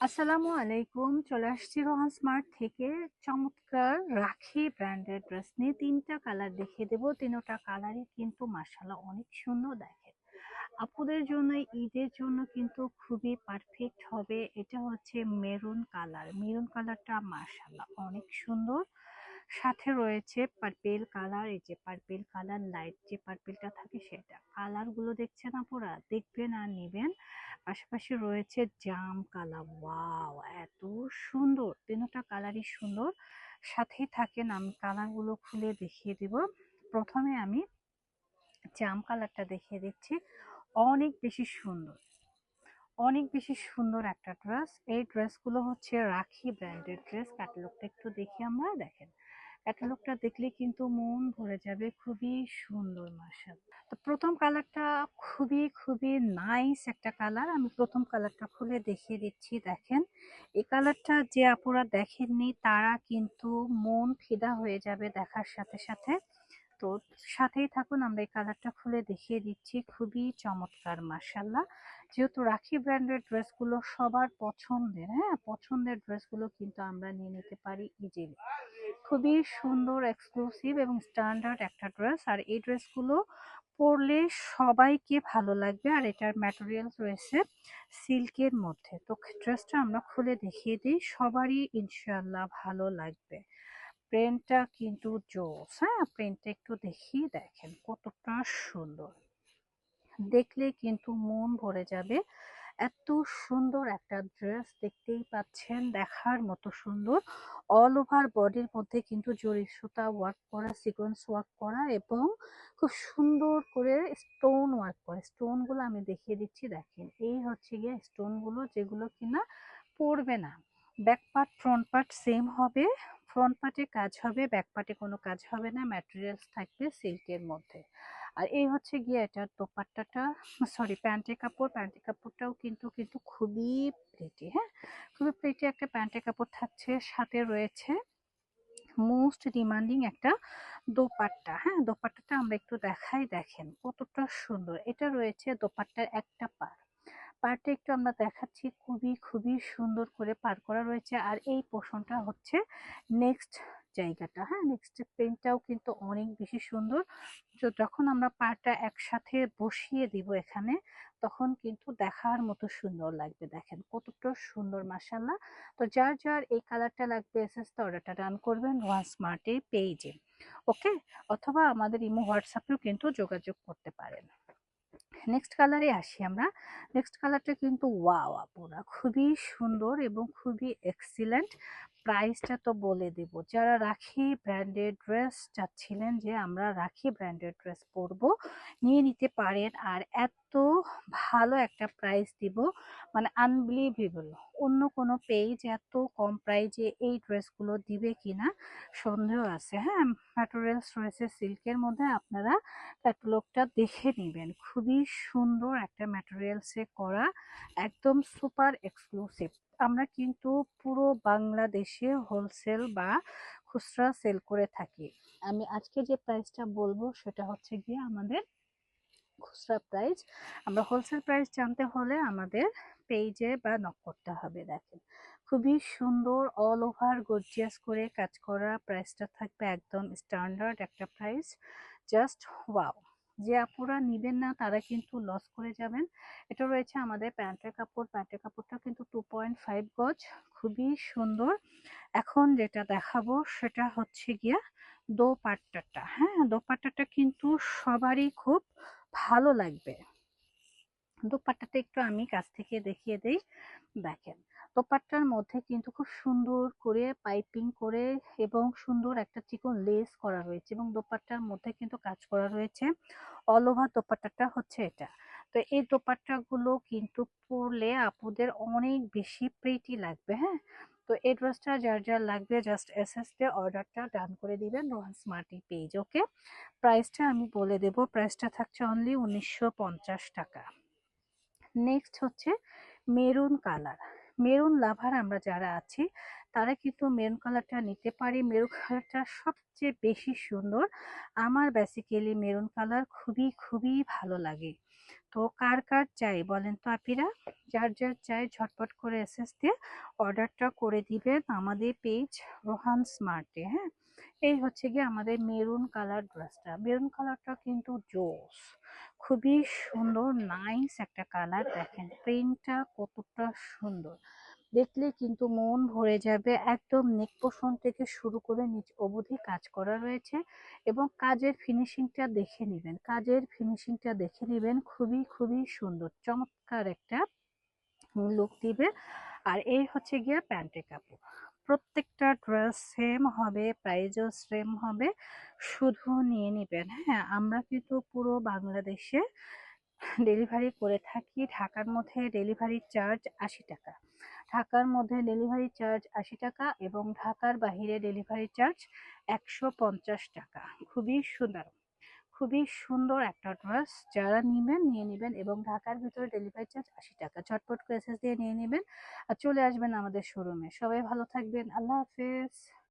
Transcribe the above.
আসসালামু আলাইকুম। চলে আসছি রোহান স্মার্ট থেকে চমৎকার রাখি ব্র্যান্ডের ড্রেস নিয়ে ৩টা কালার দেখিয়ে দেবো। ৩টা কালারই কিন্তু মাশাআল্লাহ অনেক সুন্দর। দেখেন, আপুদের জন্য ঈদের জন্য কিন্তু খুবই পারফেক্ট হবে। এটা হচ্ছে মেরুন কালার। মেরুন কালারটা মাশাআল্লাহ অনেক সুন্দর। সাথে রয়েছে পার্পেল কালার। এই যে পার্পেল কালার, লাইট যে পার্পেলটা থাকে সেটা। কালারগুলো দেখছেন আপুরা, দেখবেন আর নিবেন। পাশাপাশি রয়েছে জাম কালার। ওয়াও, এত সুন্দর! ৩টা কালারই সুন্দর। সাথেই থাকেন, আমি কালারগুলো খুলে দেখিয়ে দিব। প্রথমে আমি জাম কালারটা দেখিয়ে দিচ্ছি। অনেক বেশি সুন্দর, অনেক বেশি সুন্দর একটা ড্রেস। এই ড্রেসগুলো হচ্ছে রাখি ব্র্যান্ডের ড্রেস। ক্যাটালগটা একটু দেখি আমরা। দেখেন, ক্যাটালগটা দেখলে কিন্তু মন ভরে যাবে। খুবই সুন্দর মাশাআল্লাহ। তো প্রথম কালারটা খুবই খুবই নাইস একটা কালার। আমি প্রথম কালারটা খুলে দেখিয়ে দিচ্ছি। দেখেন, এই কালারটা যে আপুরা দেখেননি তারা কিন্তু মন ফিদা হয়ে যাবে দেখার সাথে সাথে। তো সাথেই থাকুন, আমরা এই কালারটা খুলে দেখিয়ে দিচ্ছি। খুবই চমৎকার মাশাআল্লাহ। যেহেতু রাখি ব্র্যান্ডের ড্রেসগুলো সবার পছন্দের, হ্যাঁ, পছন্দের ড্রেসগুলো কিন্তু আমরা নিয়ে নিতে পারি ইজিলি। খুবই সুন্দর, এক্সক্লুসিভ এবং স্ট্যান্ডার্ড একটা ড্রেস। আর এই ড্রেসগুলো পরলে সবাইকে ভালো লাগবে। আর এটার ম্যাটেরিয়ালস রয়েছে সিল্কের মধ্যে। তো ড্রেসটা আমরা খুলে দেখিয়ে দিই, সবারই ইনশাআল্লাহ ভালো লাগবে। প্রিন্টটা কিন্তু জোস। হ্যাঁ, প্রিন্টটা একটু দেখিয়ে দেখেন কতটা সুন্দর। দেখলে কিন্তু মন ভরে যাবে। এত সুন্দর একটা ড্রেস, দেখতেই পাচ্ছেন, দেখার মতো সুন্দর। অল ওভার বডির মধ্যে কিন্তু জরি সুতা ওয়ার্ক করা, সিকোয়েন্স ওয়ার্ক করা এবং খুব সুন্দর করে স্টোন ওয়ার্ক করা। স্টোনগুলো আমি দেখিয়ে দিচ্ছি। দেখেন, এই হচ্ছে গিয়ে স্টোনগুলো, যেগুলো কিনা পড়বে না। Back part front part same হবে। ফ্রন্ট পার্টে কাজ হবে, ব্যাক পার্টে কোনো কাজ হবে না। ম্যাটেরিয়ালস থাকবে সিল্কের মধ্যে। আর এই হচ্ছে গিয়ে এটার দোপাট্টাটা, সরি, প্যান্টের কাপড়। প্যান্টের কাপড়টাও কিন্তু কিন্তু খুবই প্রিটি। হ্যাঁ, খুবই প্রিটি একটা প্যান্টের কাপড় থাকছে। সাথে রয়েছে মোস্ট ডিমান্ডিং একটা দোপাট্টা। হ্যাঁ, দোপাট্টাটা আমরা একটু দেখাই। দেখেন কতটা সুন্দর। এটা রয়েছে দোপাট্টার একটা পার। পার্টটা একটু আমরা দেখাচ্ছি। খুবই খুবই সুন্দর করে পার করা রয়েছে। আর এই পোর্শনটা হচ্ছে নেক্সট জায়গাটা। হ্যাঁ, নেক্সট প্রিন্টটাও কিন্তু অনেক বেশি সুন্দর। তো যখন আমরা পাটা একসাথে বসিয়ে দিব এখানে, তখন কিন্তু দেখার মতো সুন্দর লাগবে। দেখেন কতটা সুন্দর মাশাআল্লাহ। তো যার যার এই কালারটা লাগবে, এসএস তে অর্ডারটা ডান করবেন ওয়ান স্মার্টে পেজে। ওকে, অথবা আমাদের ইমো হোয়াটসঅ্যাপেও কিন্তু যোগাযোগ করতে পারেন। নেক্সট কালারে আসি আমরা। নেক্সট কালারটা কিন্তু ওয়াও আপুরা, খুবই সুন্দর এবং খুবই এক্সিলেন্ট। প্রাইসটা তো বলে দেব। যারা রাখি ব্র্যান্ডেড ড্রেস চাচ্ছিলেন যে আমরা রাখি ব্র্যান্ডেড ড্রেস পরবো, নিয়ে নিতে পারেন। আর এত ভালো একটা প্রাইস দিব, মানে আনবিলিভেবল। অন্য কোনো পেজ এত কম প্রাইজে এই ড্রেসগুলো দিবে কিনা সন্দেহ আছে। হ্যাঁ, ম্যাটেরিয়ালস রয়েছে সিল্কের মধ্যে, আপনারা ক্যাটালগটা দেখে নেবেন। খুবই সুন্দর একটা ম্যাটেরিয়ালসে করা, একদম সুপার এক্সক্লুসিভ। আমরা কিন্তু পুরো বাংলাদেশে হোলসেল বা খুচরা সেল করে থাকি। আমি আজকে যে প্রাইসটা বলবো সেটা হচ্ছে গিয়ে আমাদের খুচরা প্রাইস। আমরা হোলসেল প্রাইস জানতে হলে আমাদের পেজে বা নক করতে হবে। দেখেন খুবই সুন্দর, অল ওভার গর্জিয়াস করে কাজ করা। প্রাইসটা থাকবে একদম স্ট্যান্ডার্ড একটা প্রাইস। Just wow! যে আপুরা নিবেন না তারা কিন্তু লস করে যাবেন। এটা রয়েছে আমাদের প্যান্টের কাপড়। প্যান্টের কাপড়টা কিন্তু 2.5 গজ, খুবই সুন্দর। এখন যেটা দেখাবো সেটা হচ্ছে গিয়া দোপাট্টাটা। হ্যাঁ, দোপাট্টাটা কিন্তু সবারই খুব ভালো লাগবে। দোপাট্টাটা একটু আমি কাছ থেকে দেখিয়ে দেই। দেখেন, দোপাট্টার মধ্যে কিন্তু খুব সুন্দর করে পাইপিং করে এবং সুন্দর একটা চিকন লেস করা রয়েছে এবং দোপাট্টার মধ্যে কিন্তু কাজ করা রয়েছে। অল ওভার দোপাট্টাটা হচ্ছে এটা। তো এই দোপাট্টাগুলো কিন্তু পরলে আপুদের অনেক বেশি প্রিটি লাগবে। হ্যাঁ, তো এই ড্রেসটা যার যার লাগবে জাস্ট এসএস তে অর্ডারটা ডান করে দিবেন রোহান স্মার্টি পেজ। ওকে, প্রাইসটা আমি বলে দেব। প্রাইসটা থাকছে অনলি 1950 টাকা। নেক্সট হচ্ছে মেরুন কালার। মেরুন লাভার আমরা যারা আছি তারা কিন্তু মেরুন কালারটা নিতে পারি। মেরুন কালারটা সবচেয়ে বেশি সুন্দর। আমার বেসিক্যালি মেরুন কালার খুবই খুবই ভালো লাগে। তো কার কার চাই বলেন তো আপিরা? যার যার চাই ঝটপট করে এসএস দিয়ে অর্ডারটা করে দিবেন আমাদের পেজ রোহান স্মার্টে। হ্যাঁ, এই হচ্ছে গিয়ে আমাদের মেরুন কালার ড্রেসটা। মেরুন কালারটা কিন্তু জোস, খুবই সুন্দর, নাইস একটা কালার। দেখেন প্রিন্টটা কতটা সুন্দর, দেখলে কিন্তু মন ভরে যাবে। একদম নেক পোর্শন থেকে শুরু করে নিচ অবধি কাজ করা রয়েছে এবং কাজের ফিনিশিংটা দেখে নেবেন, কাজের ফিনিশিংটা দেখে নেবেন, খুবই খুবই সুন্দর, চমৎকার একটা লুক দিবে। আর এই হচ্ছে গিয়ে প্যান্টের কাপড়। প্রত্যেকটা ড্রেস সেম হবে, প্রাইসও সেম হবে, শুধু নিয়ে নেবেন। হ্যাঁ, আমরা কিন্তু পুরো বাংলাদেশে ডেলিভারি করে থাকি। ঢাকার মধ্যে ডেলিভারি চার্জ ৮০ টাকা, ঢাকার মধ্যে ডেলিভারি চার্জ ৮০ টাকা এবং ঢাকার বাহিরে ডেলিভারি চার্জ ১৫০ টাকা। খুবই সুন্দর, খুবই সুন্দর একটা ড্রেস। যারা নিবেন নিয়ে নেবেন এবং ঢাকার ভিতরে ডেলিভারি চার্জ ৮০ টাকা। ঝটপট করে এসএস দিয়ে নিয়ে নেবেন আর চলে আসবেন আমাদের শোরুমে। সবাই ভালো থাকবেন, আল্লাহ হাফেজ।